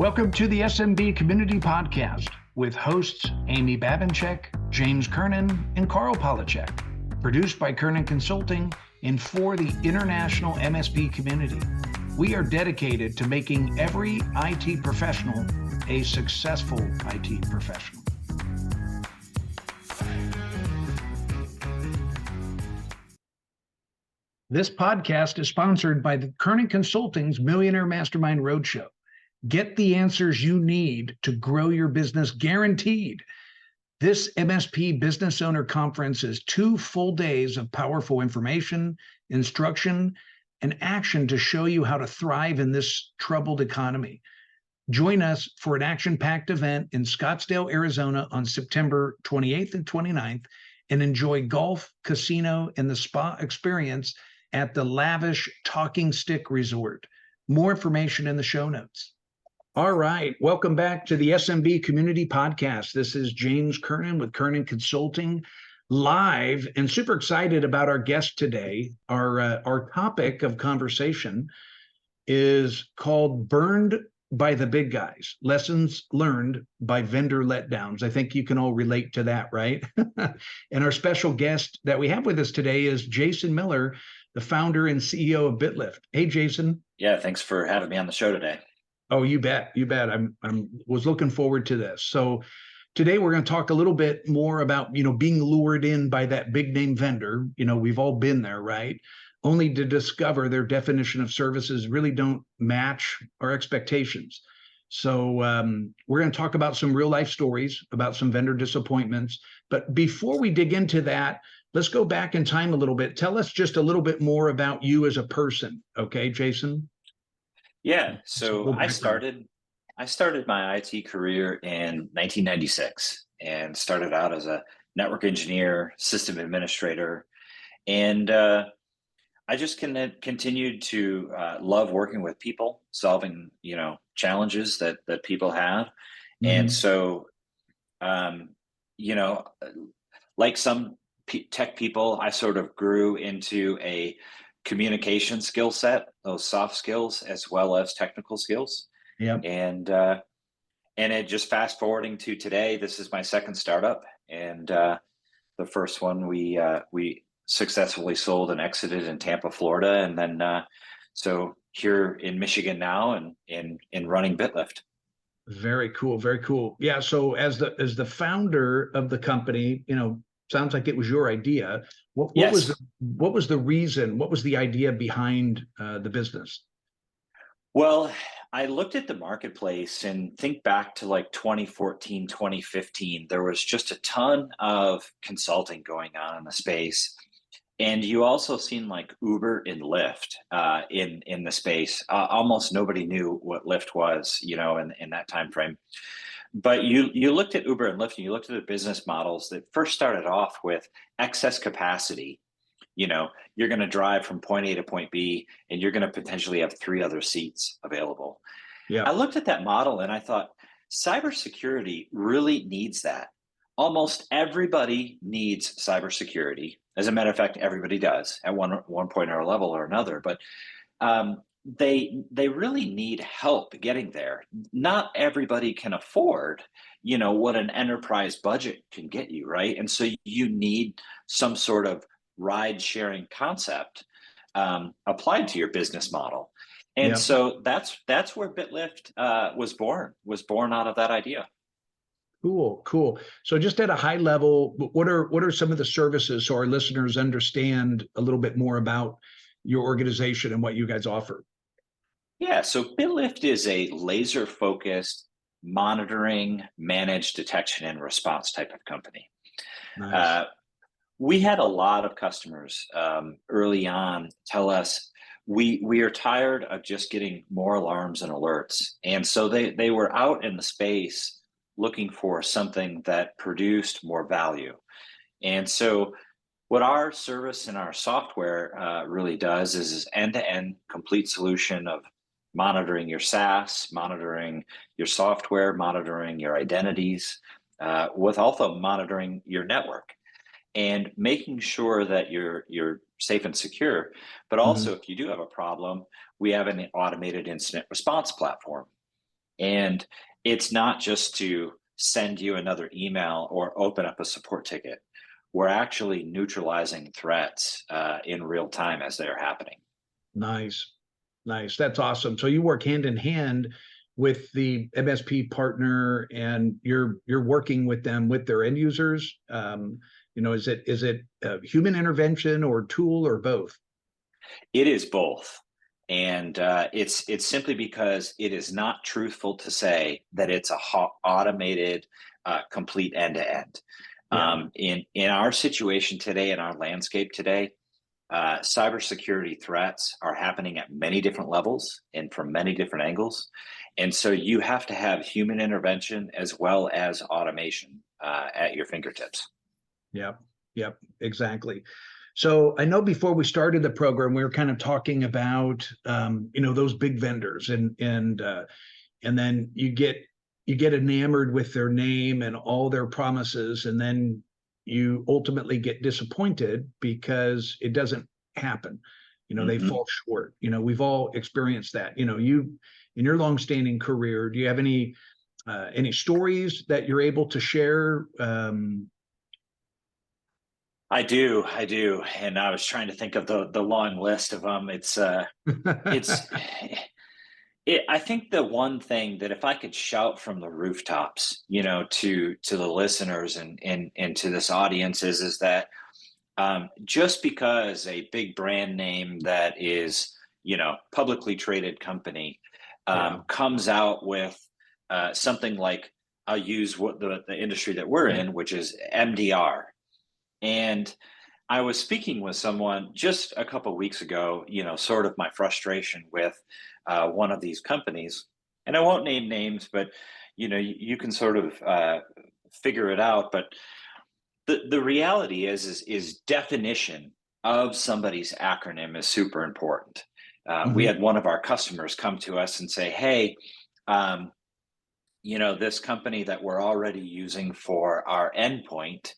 Welcome to the SMB Community Podcast with hosts Amy Babinchek, James Kernan, and Carl Polachek. Produced by Kernan Consulting and for the international MSP community. We are dedicated to making every IT professional a successful IT professional. This podcast is sponsored by the Kernan Consulting's Millionaire Mastermind Roadshow. Get the answers you need to grow your business guaranteed. This MSP Business Owner Conference is 2 full days of powerful information, instruction, and action to show you how to thrive in this troubled economy. Join us for an action-packed event in Scottsdale, Arizona on September 28th and 29th, and enjoy golf, casino, and the spa experience at the lavish Talking Stick Resort. More information in the show notes. All right, welcome back to the SMB Community Podcast. This is James Kernan with Kernan Consulting, live, and super excited about our guest today. Our topic of conversation is called Burned by the Big Guys, Lessons Learned by Vendor Letdowns. I think you can all relate to that, right? And our special guest that we have with us today is Jason Miller, the founder and CEO of BitLyft. Hey, Jason. Yeah, thanks for having me on the show today. Oh, you bet. You bet. Was looking forward to this. So today we're going to talk a little bit more about, being lured in by that big name vendor. We've all been there, right? Only to discover their definition of services really don't match our expectations. So we're going to talk about some real life stories about some vendor disappointments. But before we dig into that, let's go back in time a little bit. Tell us just a little bit more about you as a person. Okay, Jason? Yeah, so I started my IT career in 1996 and started out as a network engineer, system administrator, and I just continued to love working with people, solving challenges that people have, and so like some tech people, I sort of grew into a communication skill set, those soft skills as well as technical skills. Yeah. And it just fast forwarding to today, this is my second startup. And the first one we successfully sold and exited in Tampa, Florida. And then so here in Michigan now and in running BitLyft. Very cool. Very cool. Yeah. So as the founder of the company, sounds like it was your idea. What was the reason? What was the idea behind the business? Well, I looked at the marketplace and think back to like 2014, 2015. There was just a ton of consulting going on in the space. And you also seen like Uber and Lyft in the space. Almost nobody knew what Lyft was, in that time frame. But you looked at Uber and Lyft and you looked at the business models that first started off with excess capacity. You're going to drive from point A to point B and you're going to potentially have 3 other seats available. Yeah. I looked at that model and I thought, cybersecurity really needs that. Almost everybody needs cybersecurity. As a matter of fact, everybody does at one point or a level or another. But they really need help getting there. Not everybody can afford, what an enterprise budget can get you, right? And so you need some sort of ride-sharing concept applied to your business model. And so that's where BitLyft was born out of that idea. Cool. So just at a high level, what are some of the services so our listeners understand a little bit more about your organization and what you guys offer? Yeah, so BitLyft is a laser-focused monitoring, managed detection and response type of company. Nice. We had a lot of customers early on tell us we are tired of just getting more alarms and alerts. And so they were out in the space looking for something that produced more value. And so what our service and our software really does is end-to-end complete solution of monitoring your SaaS, monitoring your software, monitoring your identities, with also monitoring your network and making sure that you're safe and secure. But also, if you do have a problem, we have an automated incident response platform. And it's not just to send you another email or open up a support ticket. We're actually neutralizing threats in real time as they're happening. Nice. Nice. That's awesome. So you work hand in hand with the MSP partner, and you're working with them with their end users. Is it human intervention or tool or both? It is both. And it's simply because it is not truthful to say that it's a automated, complete end to end. In our situation today, in our landscape today, cybersecurity threats are happening at many different levels and from many different angles. And so you have to have human intervention as well as automation at your fingertips. Yep, exactly. So I know before we started the program, we were kind of talking about those big vendors, and then you get enamored with their name and all their promises, and then you ultimately get disappointed because it doesn't happen. They fall short. We've all experienced that. You, in your longstanding career, do you have any stories that you're able to share? I do, and I was trying to think of the long list of them. I think the one thing that if I could shout from the rooftops, to the listeners and to this audience is that just because a big brand name that is, publicly traded company comes out with something like, I'll use what the industry that we're in, which is MDR. And I was speaking with someone just a couple of weeks ago, sort of my frustration with one of these companies. And I won't name names, but, you can sort of figure it out. But the reality is definition of somebody's acronym is super important. We had one of our customers come to us and say, hey, this company that we're already using for our endpoint,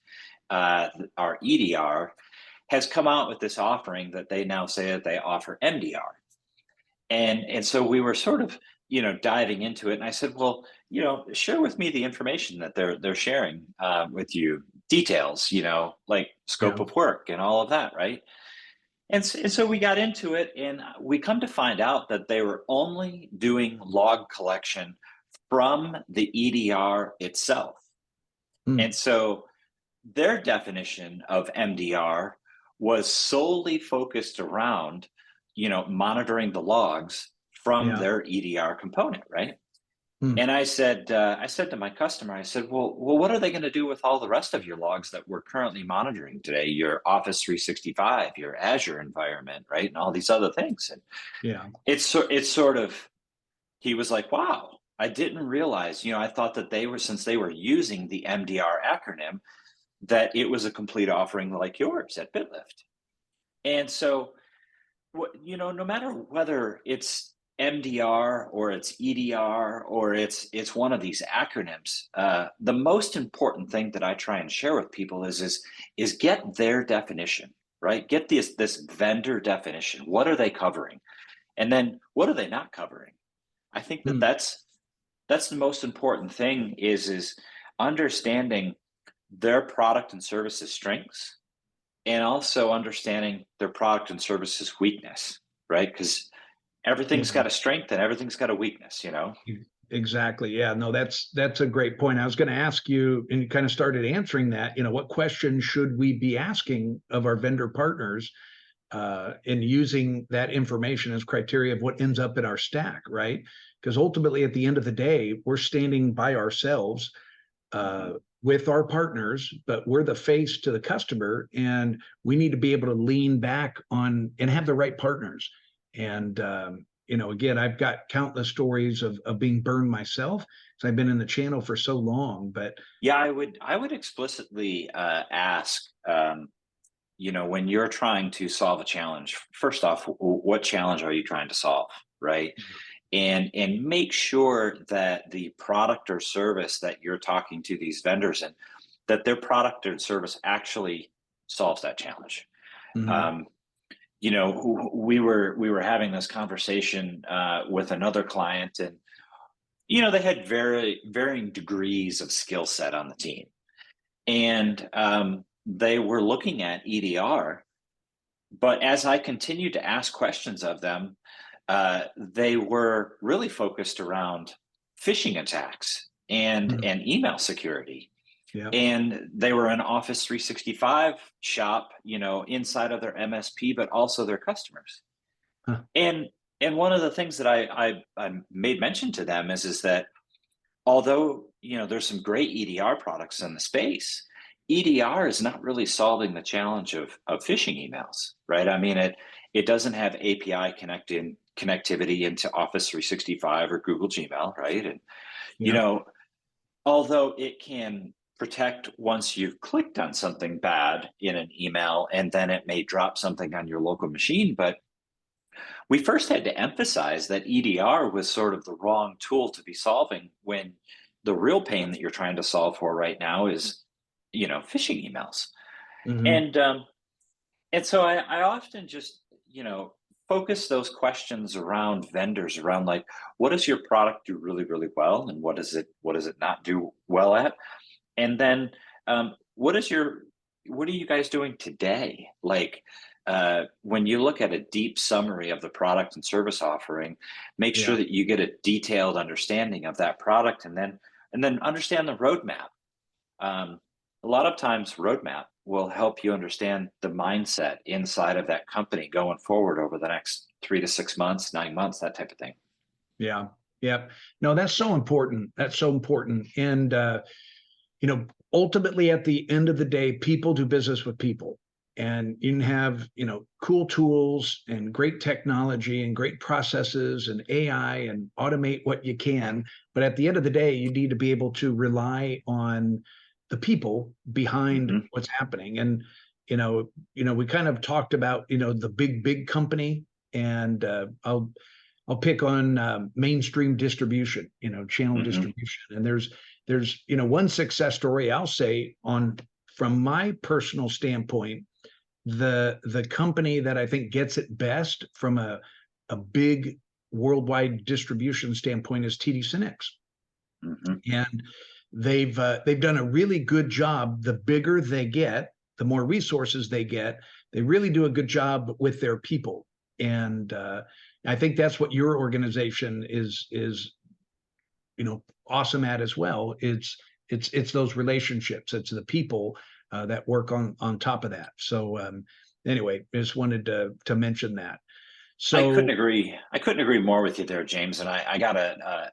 our EDR, has come out with this offering that they now say that they offer MDR. And so we were sort of, diving into it. And I said, well, share with me the information that they're sharing with you, details, like scope of work and all of that, right? And so we got into it, and we come to find out that they were only doing log collection from the EDR itself. And so their definition of MDR was solely focused around, monitoring the logs from their EDR component, right? And I said to my customer, I said, well, what are they going to do with all the rest of your logs that we're currently monitoring today? Your Office 365, your Azure environment, right, and all these other things. And it's sort of, he was like, wow, I didn't realize, I thought that since they were using the MDR acronym, that it was a complete offering like yours at BitLyft. And so, no matter whether it's MDR or it's EDR or it's one of these acronyms, the most important thing that I try and share with people is get their definition, right? Get this vendor definition. What are they covering? And then what are they not covering? I think that's the most important thing is understanding their product and services strengths, and also understanding their product and services weakness, right? Because everything's got a strength and everything's got a weakness, Exactly. Yeah, no, that's a great point. I was going to ask you, and you kind of started answering that, what questions should we be asking of our vendor partners in using that information as criteria of what ends up in our stack, right? Because ultimately, at the end of the day, we're standing by ourselves with our partners, but we're the face to the customer, and we need to be able to lean back on and have the right partners. And again, I've got countless stories of being burned myself, because I've been in the channel for so long. But yeah, I would explicitly ask, when you're trying to solve a challenge, first off, what challenge are you trying to solve, right? And make sure that the product or service that you're talking to these vendors in, that their product or service actually solves that challenge. We were having this conversation with another client, and they had varying degrees of skill set on the team. And they were looking at EDR, but as I continued to ask questions of them, they were really focused around phishing attacks and email security. Yeah. And they were an Office 365 shop, inside of their MSP, but also their customers. Huh. And one of the things that I made mention to them is that although there's some great EDR products in the space, EDR is not really solving the challenge of phishing emails, right? I mean, it doesn't have API connectivity into Office 365 or Google Gmail, right? And although it can protect once you've clicked on something bad in an email, and then it may drop something on your local machine, but we first had to emphasize that EDR was sort of the wrong tool to be solving when the real pain that you're trying to solve for right now is, phishing emails. And so I often just, focus those questions around vendors, around like, what does your product do really, really well? And what does it not do well at? And then what are you guys doing today? Like, when you look at a deep summary of the product and service offering, make sure that you get a detailed understanding of that product, and then understand the roadmap. A lot of times roadmap will help you understand the mindset inside of that company going forward over the next 3 to 6 months, 9 months, that type of thing. Yeah. Yeah. No, that's so important. That's so important. And, ultimately at the end of the day, people do business with people. And you can have, cool tools and great technology and great processes and AI and automate what you can. But at the end of the day, you need to be able to rely on the people behind what's happening. And, we kind of talked about, the big company, and I'll pick on mainstream distribution, channel distribution. And there's one success story I'll say from my personal standpoint. The company that I think gets it best from a big worldwide distribution standpoint is TD SYNNEX. And they've done a really good job. The bigger they get, the more resources they get, they really do a good job with their people. And I think that's what your organization is awesome at as well. It's those relationships. It's the people that work on top of that. So anyway, I just wanted to mention that. So I couldn't agree more with you there, James. And I gotta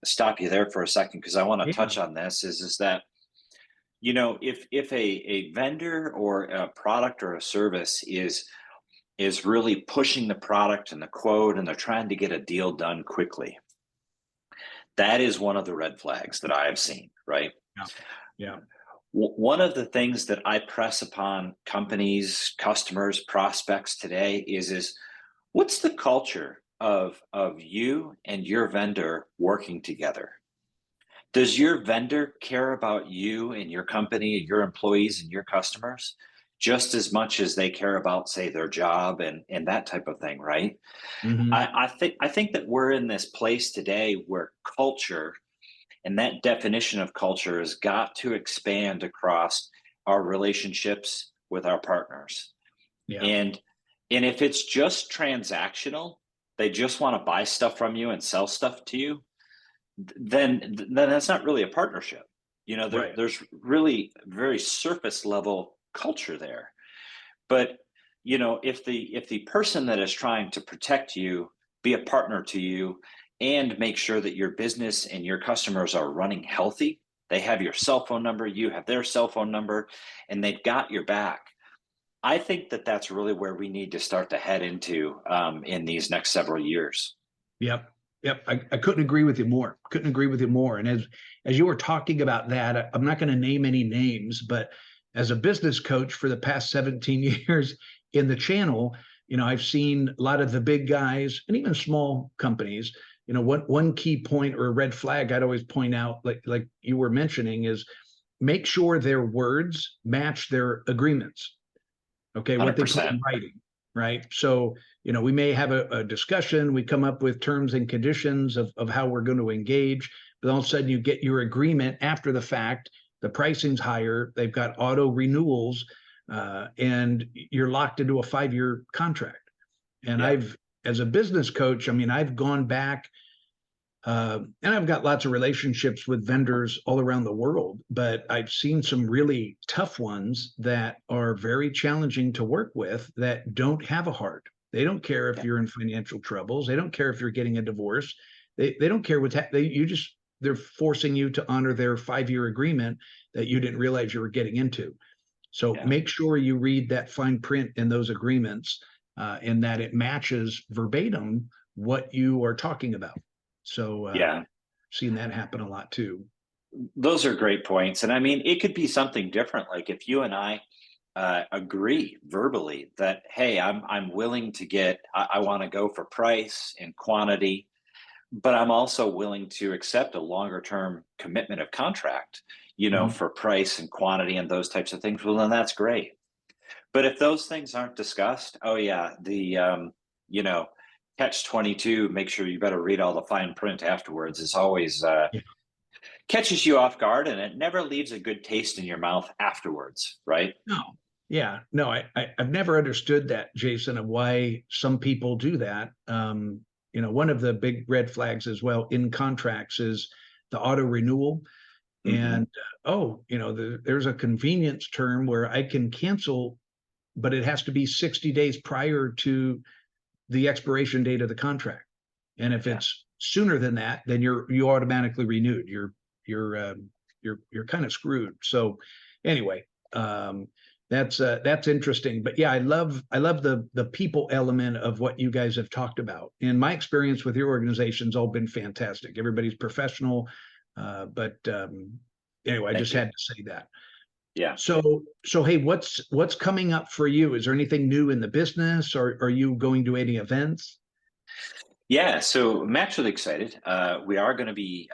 stop you there for a second, because I want to touch on this. Is that if a vendor or a product or a service is really pushing the product and the quote, and they're trying to get a deal done quickly, that is one of the red flags that I have seen. Right? Yeah. One of the things that I press upon companies, customers, prospects today is what's the culture of you and your vendor working together? Does your vendor care about you and your company, your employees and your customers just as much as they care about, say, their job and that type of thing, right? I think that we're in this place today where culture, and that definition of culture, has got to expand across our relationships with our partners. And if it's just transactional, they just want to buy stuff from you and sell stuff to you, then that's not really a partnership. There's really very surface level culture there. But if the person that is trying to protect you, be a partner to you, and make sure that your business and your customers are running healthy, they have your cell phone number, you have their cell phone number, and they've got your back, I think that that's really where we need to start to head into in these next several years. Yep. I couldn't agree with you more. And as you were talking about that, I'm not going to name any names, but as a business coach for the past 17 years in the channel, I've seen a lot of the big guys and even small companies. One key point or a red flag I'd always point out, like you were mentioning, is make sure their words match their agreements. Okay, 100%. what they put in writing, right? So, we may have a discussion, we come up with terms and conditions of how we're going to engage, but all of a sudden you get your agreement after the fact, the pricing's higher, they've got auto renewals, and you're locked into a 5-year contract. And as a business coach, I mean, I've gone back, and I've got lots of relationships with vendors all around the world, but I've seen some really tough ones that are very challenging to work with that don't have a heart. They don't care if you're in financial troubles. They don't care if you're getting a divorce. They don't care what's they're forcing you to honor their 5-year agreement that you didn't realize you were getting into. So make sure you read that fine print in those agreements, and that it matches verbatim what you are talking about. So seen that happen a lot too. Those are great points. And I mean, it could be something different. Like if you and I agree verbally that, hey, I'm willing to I want to go for price and quantity, but I'm also willing to accept a longer term commitment of contract, for price and quantity and those types of things. Well, then that's great. But if those things aren't discussed, the catch-22, make sure you better read all the fine print afterwards, is always catches you off guard, and it never leaves a good taste in your mouth afterwards, right? No, I've never understood that, Jason, of why some people do that. One of the big red flags as well in contracts is the auto renewal. And there's a convenience term where I can cancel, but it has to be 60 days prior to the expiration date of the contract. And if it's sooner than that, then you automatically renewed. You're kind of screwed. So anyway, that's interesting. But I love the people element of what you guys have talked about. And my experience with your organization's all been fantastic. Everybody's professional. But anyway, I just had to say that. Yeah. So hey, what's coming up for you? Is there anything new in the business, or are you going to any events? Yeah, so I'm actually excited. We are going to be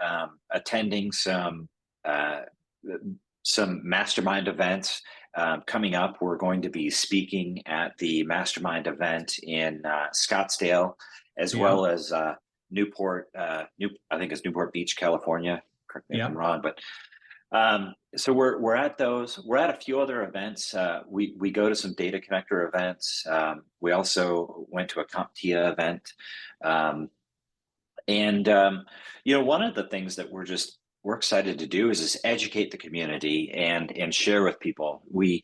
attending some Mastermind events coming up. We're going to be speaking at the Mastermind event in Scottsdale, as well as Newport. I think it's Newport Beach, California. Correct me if I'm wrong, but so we're at those. We're at a few other events. We go to some data connector events. We also went to a CompTIA event, and one of the things that we're excited to do is educate the community and share with people. We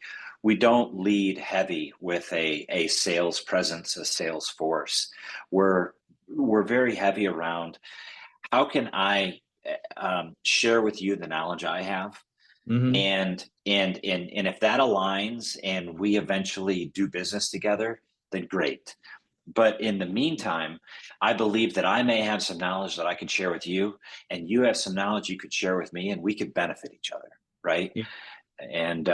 don't lead heavy with a sales presence, a sales force. We're very heavy around how can I share with you the knowledge I have, and if that aligns and we eventually do business together, then great. But in the meantime, I believe that I may have some knowledge that I can share with you, and you have some knowledge you could share with me, and we could benefit each other, right? And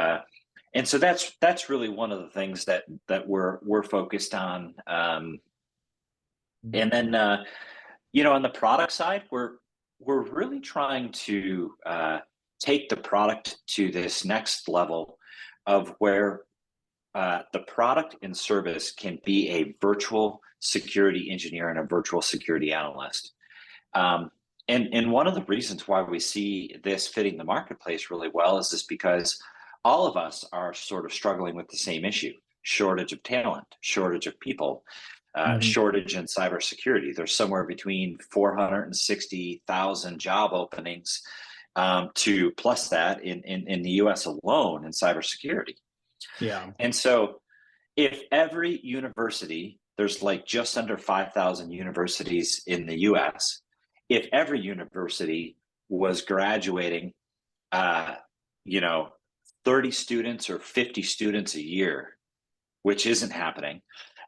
so that's really one of the things that we're focused on. And then on the product side, we're really trying to take the product to this next level of where the product and service can be a virtual security engineer and a virtual security analyst. And one of the reasons why we see this fitting the marketplace really well is just because all of us are sort of struggling with the same issue: shortage of talent, shortage of people. Shortage in cybersecurity. There's somewhere between 460,000 job openings to plus that in the US alone in cybersecurity. Yeah. And so if every university, there's like just under 5,000 universities in the US, if every university was graduating 30 students or 50 students a year, which isn't happening,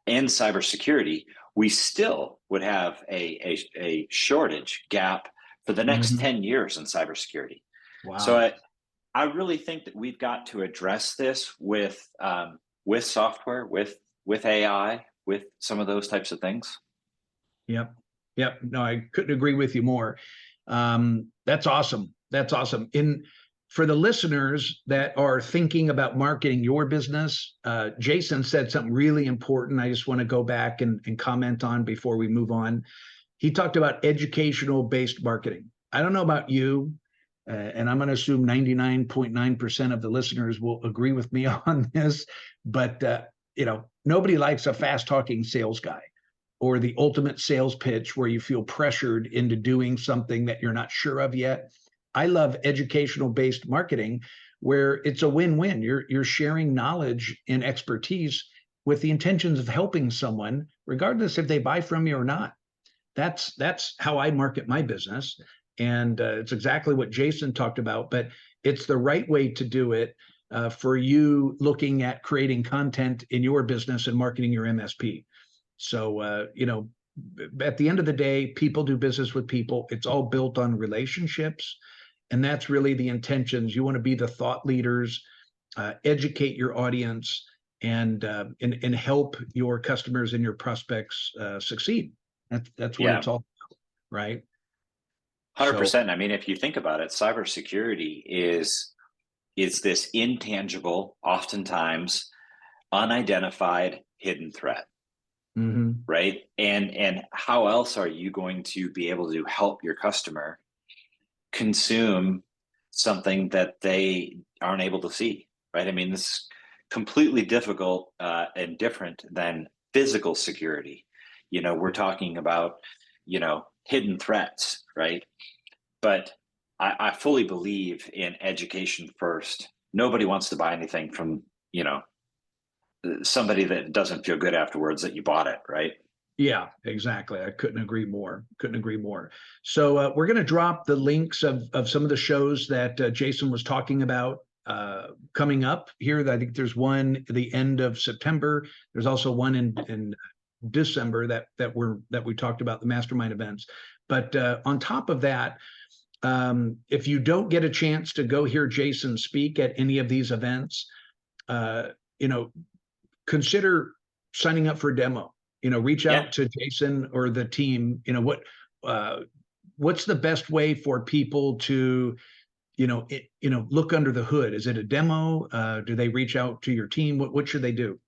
in cybersecurity, we still would have a shortage gap for the next 10 years in cybersecurity. Wow. So I really think that we've got to address this with software, with AI, with some of those types of things. Yep. No, I couldn't agree with you more. That's awesome. for the listeners that are thinking about marketing your business, Jason said something really important. I just want to go back and comment on before we move on. He talked about educational-based marketing. I don't know about you, and I'm going to assume 99.9% of the listeners will agree with me on this, but nobody likes a fast-talking sales guy or the ultimate sales pitch where you feel pressured into doing something that you're not sure of yet. I love educational-based marketing where it's a win-win. You're sharing knowledge and expertise with the intentions of helping someone, regardless if they buy from you or not. That's how I market my business. And it's exactly what Jason talked about, but it's the right way to do it for you looking at creating content in your business and marketing your MSP. So, at the end of the day, people do business with people. It's all built on relationships. And that's really the intentions. You want to be the thought leaders, educate your audience, and help your customers and your prospects succeed. That's what it's all about, right? 100%. I mean, if you think about it, cybersecurity is this intangible, oftentimes unidentified, hidden threat, right? And how else are you going to be able to help your customer consume something that they aren't able to see, right? I mean, this is completely difficult and different than physical security. We're talking about, hidden threats, right? But I fully believe in education first. Nobody wants to buy anything from, somebody that doesn't feel good afterwards that you bought it, right? Yeah, exactly. I couldn't agree more. So we're going to drop the links of some of the shows that Jason was talking about coming up here. I think there's one at the end of September. There's also one in December that we talked about, the Mastermind events. But on top of that, if you don't get a chance to go hear Jason speak at any of these events, consider signing up for a demo. Reach out to Jason or the team. What's the best way for people to, look under the hood? Is it a demo? Do they reach out to your team? What should they do?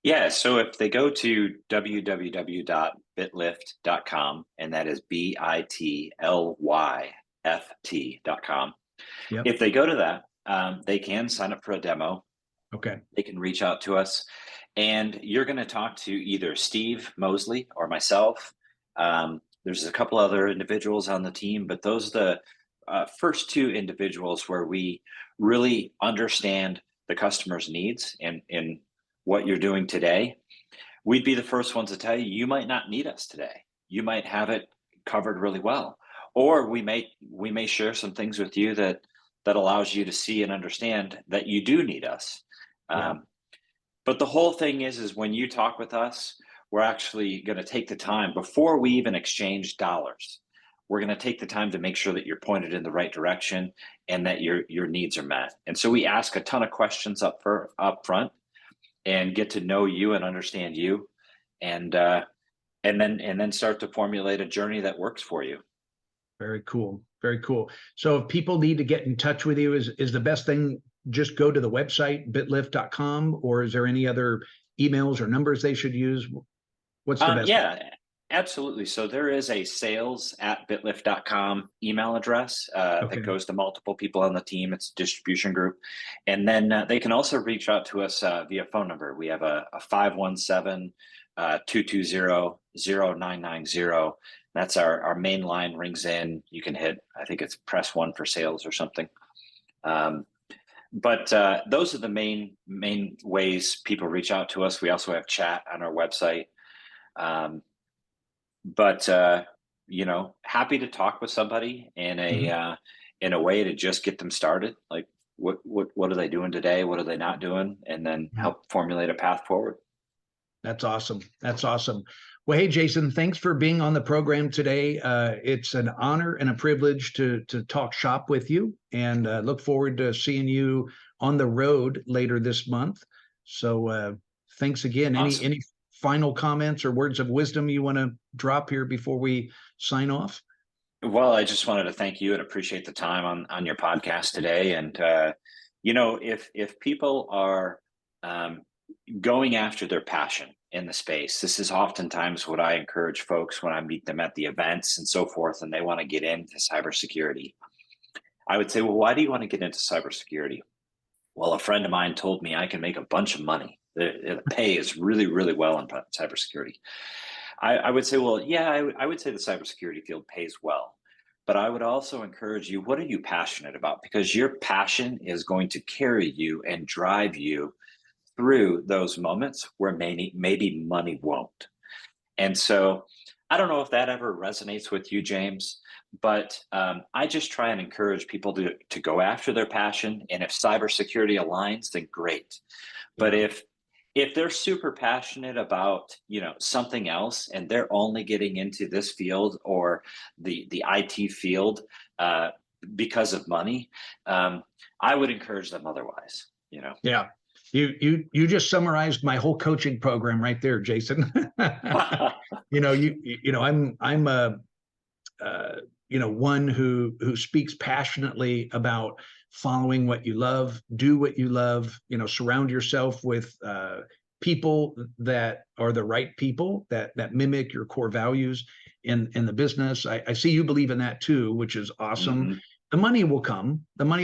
Yeah, so if they go to www.bitlyft.com, and that is BITLYFT.com. Yep. If they go to that, they can sign up for a demo. Okay. They can reach out to us, and you're going to talk to either Steve Mosley or myself. There's a couple other individuals on the team, but those are the first two individuals where we really understand the customer's needs and what you're doing today. We'd be the first ones to tell you, you might not need us today. You might have it covered really well. Or we may share some things with you that allows you to see and understand that you do need us. But the whole thing is when you talk with us, we're actually going to take the time before we even exchange dollars. We're going to take the time to make sure that you're pointed in the right direction and that your needs are met. And so we ask a ton of questions up front and get to know you and understand you, and then start to formulate a journey that works for you. Very cool. Very cool. So if people need to get in touch with you, is the best thing just go to the website, bitlyft.com, or is there any other emails or numbers they should use? What's the best? Yeah, absolutely. So there is a sales@bitlyft.com email address that goes to multiple people on the team. It's a distribution group. And then they can also reach out to us via phone number. We have a 517-220-0990. That's our main line, rings in. You can hit, I think it's press 1 for sales or something. But those are the main ways people reach out to us. We also have chat on our website. But happy to talk with somebody in a way to just get them started. Like what are they doing today? What are they not doing? And then help formulate a path forward. That's awesome. Well, hey, Jason, thanks for being on the program today. It's an honor and a privilege to talk shop with you, and look forward to seeing you on the road later this month. So thanks again. Awesome. Any final comments or words of wisdom you want to drop here before we sign off? Well, I just wanted to thank you and appreciate the time on your podcast today. And if people are going after their passion in the space, this is oftentimes what I encourage folks when I meet them at the events and so forth, and they want to get into cybersecurity. I would say, well, why do you want to get into cybersecurity? Well, a friend of mine told me I can make a bunch of money. The pay is really, really well in cybersecurity. I would say, well, yeah, I would say the cybersecurity field pays well. But I would also encourage you, what are you passionate about? Because your passion is going to carry you and drive you through those moments where maybe money won't. And so I don't know if that ever resonates with you, James, but I just try and encourage people to go after their passion. And if cybersecurity aligns, then great. But if they're super passionate about, something else and they're only getting into this field or the IT field because of money, I would encourage them otherwise, Yeah. You just summarized my whole coaching program right there, Jason. I'm one who speaks passionately about following what you love, do what you love, surround yourself with people that are the right people that mimic your core values in the business. I see you believe in that too, which is awesome. Mm-hmm. The money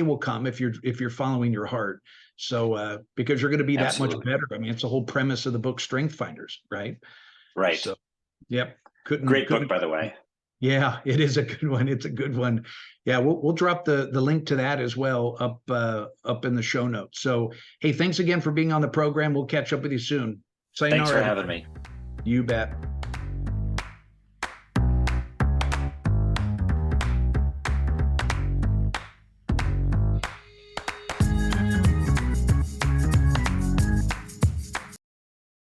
will come if you're following your heart. So because you're going to be that much better. I mean, it's the whole premise of the book StrengthsFinders, right? Right. So, yep. Great book, by the way. Yeah, it is a good one. It's a good one. Yeah, we'll drop the link to that as well up in the show notes. So, hey, thanks again for being on the program. We'll catch up with you soon. Sayonara. Thanks for having me. You bet.